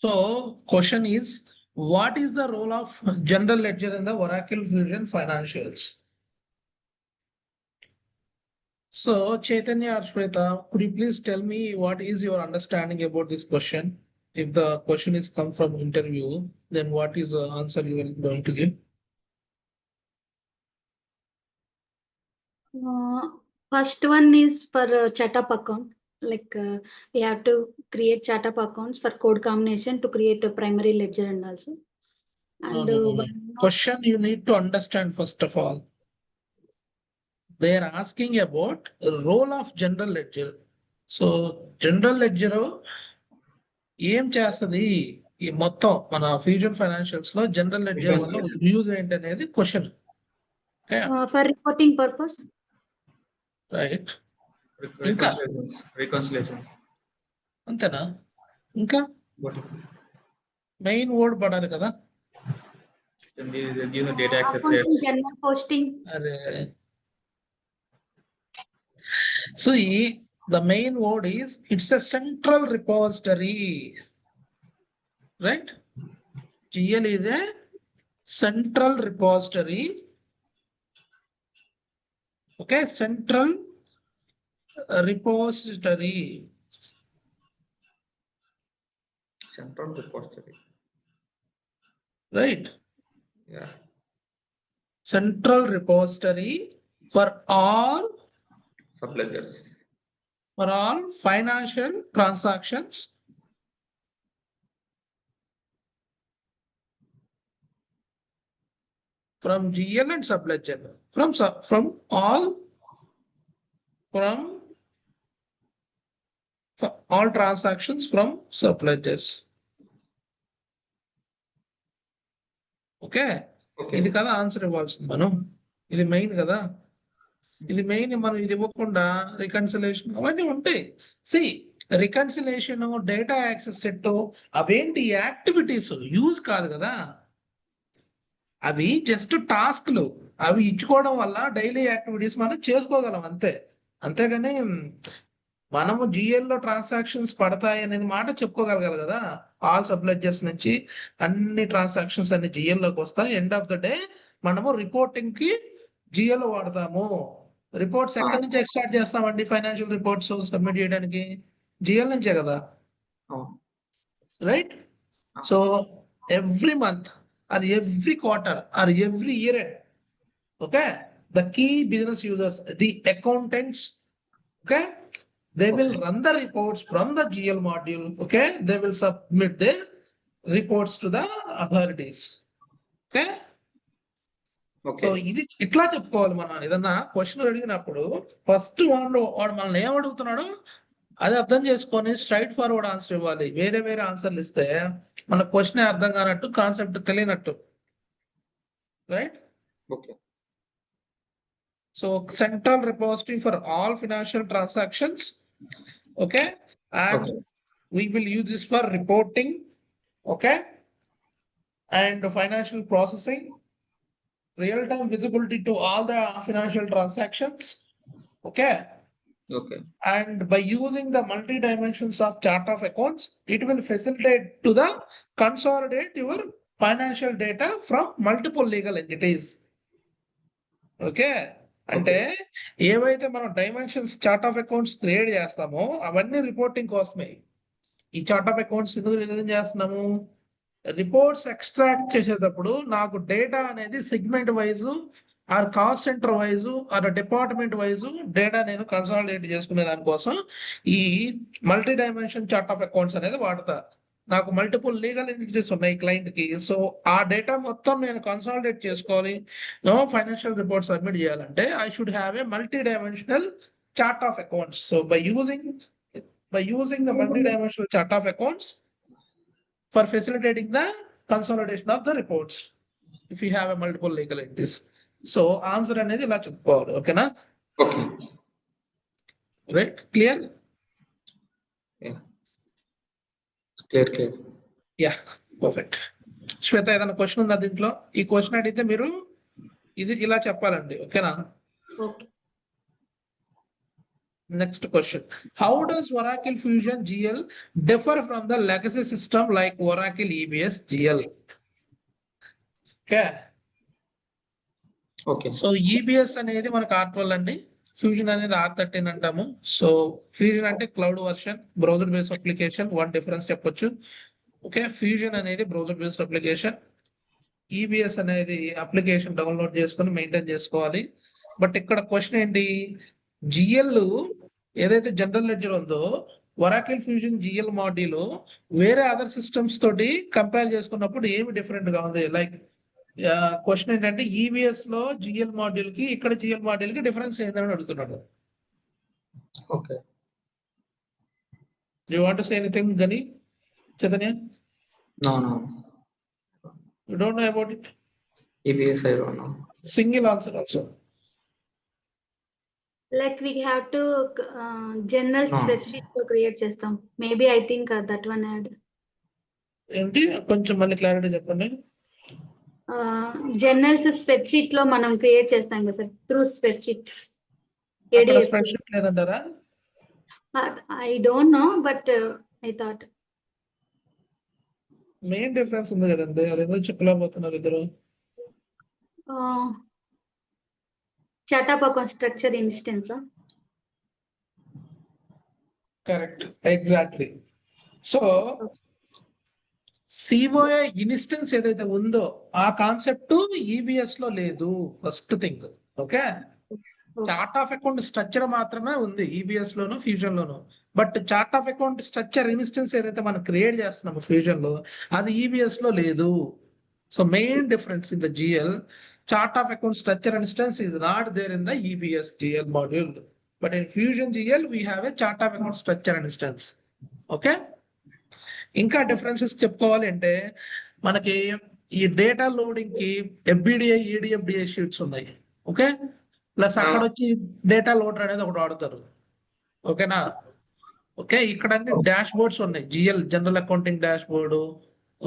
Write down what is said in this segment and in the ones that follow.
So question is, what is the role of general ledger in the Oracle Fusion Financials? So Chaitanya or Shweta, could you please tell me what is your understanding about this question? If the question is come from interview, then what is the answer you are going to give? First one is for chart of account. Like we have to create chart of accounts for code combination to create a primary ledger and also. And No. Question you need to understand first of all. They are asking about the role of general ledger. So general ledger ఏం చేస్తుంది ఈ మొత్తం మన fusion financials లో general ledger వల్ల use ఏంటి అనేది question. for reporting purpose. Right. Reconciliations అంతేనా? ఇంకా మెయిన్ వర్డ్ పడాలి కదా. Data access general posting. అరే so the main word is it's a central repository, right? GL is a central repository. Okay, central repository. Central repository. Right. Yeah. Central repository for all subledgers. For all financial transactions from GL and subledger. From all transactions from subledgers. Okay, ఇది కదా answer ఇవ్వాల్సింది మనం. ఇది main కదా, ఇది main. మనం ఇది ఇవ్వకుండా రికన్సిలేషన్ అవన్నీ ఉంటాయి. C reconciliation, data access set అవేంటి యాక్టివిటీస్, యూజ్ కాదు కదా. అవి జస్ట్ టాస్క్లు. అవి ఇచ్చుకోవడం వల్ల డైలీ యాక్టివిటీస్ మనం చేసుకోగలం అంతే. అంతేగాని మనము జిఎల్లో ట్రాన్సాక్షన్స్ పడతాయి అనేది మాట చెప్పుకోగలగాలి కదా. ఆల్ సబ్లెడ్జర్స్ నుంచి అన్ని ట్రాన్సాక్షన్స్ అన్ని జిఎల్లోకి వస్తాయి. ఎండ్ ఆఫ్ ద డే మనము రిపోర్టింగ్ కి జిఎల్ వాడతాము. రిపోర్ట్స్ ఎక్కడి నుంచి ఎక్స్ట్రాక్ట్ చేస్తామండి? ఫైనాన్షియల్ రిపోర్ట్స్ సబ్మిట్ చేయడానికి జిఎల్ నుంచే కదా, right? So every month or every quarter or every year end, okay, the key business users, the accountants, okay, they will run the reports from the GL module. Okay, they will submit their reports to the authorities. Okay, so ఇది ఇట్లా చెప్పుకోవాలి. మనం ఏదన్నా question అడిగినప్పుడు first వాడు మనల్ని ఏం అడుగుతున్నాడో అది అర్థం చేసుకొని స్ట్రైట్ ఫార్వర్డ్ ఆన్సర్ ఇవ్వాలి. వేరే వేరే ఆన్సర్లు ఇస్తే మన క్వశ్చన్ అర్థం కానట్టు, కాన్సెప్ట్ తెలియనట్టు, right? Okay. So central repository for all financial transactions. Okay, and we will use this for reporting, okay, and financial processing, real-time visibility to all the financial transactions, okay. Okay. And by using the multi dimensions of chart of accounts, it will facilitate to the consolidate your financial data from multiple legal entities. Okay. అంటే ఏవైతే మనం dimensions chart of accounts create చేస్తామో అవన్నీ reporting కోసమే. ఈ chart of accounts ఎందుకు release చేస్తున్నాము? Reports extract చేసేటప్పుడు నాకు డేటా అనేది segment wise or cost center wise or department wise data నేను కన్సాలిడేట్ చేసుకునే దానికోసం ఈ multi dimension chart of accounts అనేది వాడతా. నాకు మల్టిపుల్ లీగల్ ఎంటిటీస్ ఉన్నాయి క్లయింట్ కి. సో ఆ డేటా మొత్తం నేను కన్సాలిడేట్ చేసుకోవాలి, ఫైనాన్షియల్ రిపోర్ట్ సబ్మిట్ చేయాలంటే I should have a multi dimensional chart of accounts. So by using the multi-dimensional chart of accounts for facilitating the consolidation of the reports if you have a multiple legal entities. So answer అనేది ఇలా చెప్పుకోవాలి. ఓకేనా? Okay, right, clear? Clear. Yeah, perfect. Shweta, ఏదైనా question ఉందా దీంట్లో? ఈ question అడిగితే మీరు ఇది ఇలా చెప్పాలండి. ఓకేనా? Okay. Next question. How does Oracle Fusion GL differ from the legacy system like Oracle EBS GL? Okay. Okay. So EBS అనేది మనకు R12 అండి. ఫ్యూజన్ అనేది R13 అంటాము. సో ఫ్యూజన్ అంటే cloud version, browser based application. One difference చెప్పొచ్చు. Okay, fusion అనేది browser based application. EBS అనేది application download చేసుకొని మెయింటైన్ చేసుకోవాలి. బట్ ఇక్కడ క్వశ్చన్ ఏంటి, జిఎల్ ఏదైతే జనరల్ లెడ్జర్ ఉందో ఒరాకిల్ ఫ్యూజన్ జిఎల్ మాడ్యూల్ వేరే అదర్ సిస్టమ్స్ తోటి కంపేర్ చేసుకున్నప్పుడు ఏమి డిఫరెంట్ గా ఉంది? లైక్ క్వశ్చన్ ఏంటంటే ఈబిఎస్ లో జిఎల్ మాడ్యూల్ కి ఇక్కడ జిఎల్ మాడ్యూల్ కి డిఫరెన్స్ ఏంటని అడుగుతున్నాడు. Okay. You want to say anything గని Chaitanya? No, no. You don't know about it? EBS I don't know. Single answer also. Like we have to general No. spreadsheet to create చేస్తాం. Maybe I think that one had. ఏంటి కొంచెం మళ్ళీ clarity చెప్పండి. Generals spreadsheet లో మనం create చేస్తాం కదా sir, through spreadsheet. అక్కడ స్ప్రెడ్షీట్ లేదంటారా? I don't know but I thought main difference ఉంది కదండి, అదేదో చెప్పలేకపోతున్నారు ఇద్దరు. Chart account structure instance. Correct, exactly. So COA instance ఏదైతే ఉందో ఆ కాన్సెప్ట్ ఈబిఎస్ లో లేదు. First thing. Okay, chart of account structure మాత్రమే ఉంది EBS loan fusion loan. But chart of account structure instance ఏదైతే మనం క్రియేట్ చేస్తున్నామో ఫ్యూజన్ లో అది ఈబిఎస్ లో లేదు. So main difference in the GL, chart of account structure instance is not there in the EBS GL module, but in Fusion GL we have a chart of account structure instance. Okay, ఇంకా differences చెప్పుకోవాలి అంటే మనకి ఈ data loading కి FBDI EDFDI sheets ఉన్నాయి. Okay, plus అక్కడ వచ్చి data loader అనేది ఒకటి వాడతారు. ఓకేనా? ఓకే, ఇక్కడ అన్ని డాష్ బోర్డ్స్ ఉన్నాయి. GL general accounting dash board,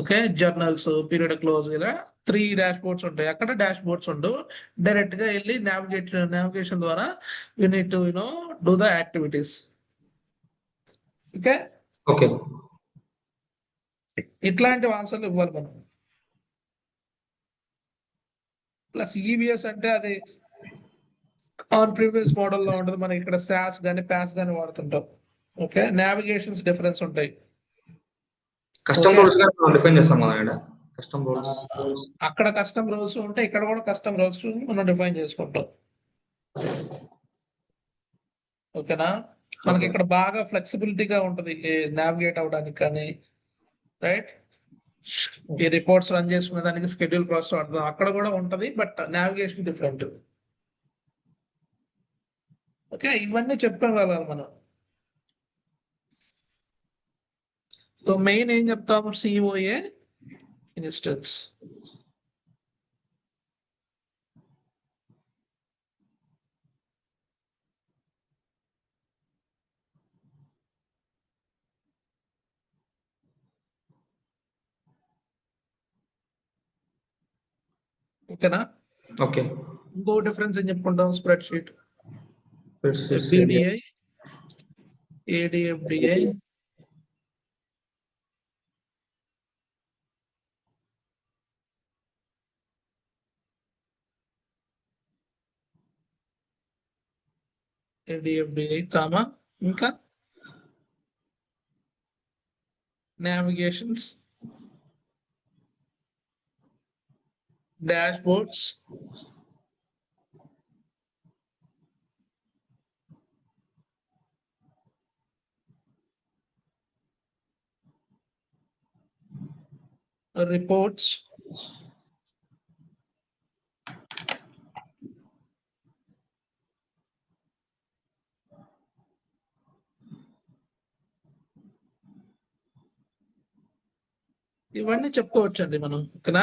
okay, journals, period close, ఇలా 3 డాష్ బోర్డ్స్ ఉంటాయి. అక్కడ డాష్ బోర్డ్స్ ఉండవు. డైరెక్ట్ గా వెళ్ళి నావిగేషన్ ద్వారా you need to do the activities. Okay, Okay. ఇట్లాంటి ఆన్సర్లు ఇవ్వాలి మనం. ప్లస్ ఈబిఎస్ అంటే అది ఆన్ ప్రీవియస్ మోడల్ లో ఉంటుంది. మనకి ఇక్కడ సాస్ గానీ ప్యాస్ గానీ వాడుతుంటాం. ఓకే, నావిగేషన్స్ డిఫరెన్స్ ఉంటాయి. కస్టమ్ రూల్స్ గా మనం డిఫైన్ చేస్తాం కదా ఇక్కడ. Custom rules. అక్కడ కస్టమ్ రూల్స్ ఉంటాయి, ఇక్కడ కూడా కస్టమ్ రూల్స్ మనం డిఫైన్ చేసుకుంటాం. ఓకేనా? మనకి ఇక్కడ బాగా ఫ్లెక్సిబిలిటీగా ఉంటది నావిగేట్ అవడానికి కానీ, రైట్? ఈ రిపోర్ట్స్ రన్ చేసుకునే దానికి షెడ్యూల్ ప్రాసెస్ వాడతాం, అక్కడ కూడా ఉంటది. But navigation different. ఓకే, ఇవన్నీ చెప్పుకోగలగాలి మనం. సో మెయిన్ ఏం చెప్తాం, సిఓఏ ఇన్స్టెన్స్. ఓకేనా? ఓకే. ఇంకో డిఫరెన్స్ ఏం చెప్పుకుంటాం, spread sheet, Spreadsheets, FBDI ADFDI, ADFDI comma ఇంకా నావిగేషన్స్, డాష్ బోర్డ్స్, రిపోర్ట్స్, ఇవన్నీ చెప్పుకోవచ్చండి మనం. ఓకేనా?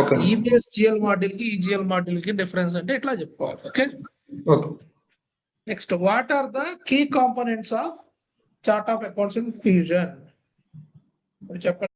ఓకే. ఈబిఎస్ జిఎల్ మాడ్యూల్ కి ఈజిఎల్ మాడ్యూల్ కి డిఫరెన్స్ అంటే ఇట్లా చెప్పుకోవాలి. Okay, okay. Next, what are the key components of chart of accounts in Fusion? చెప్పండి.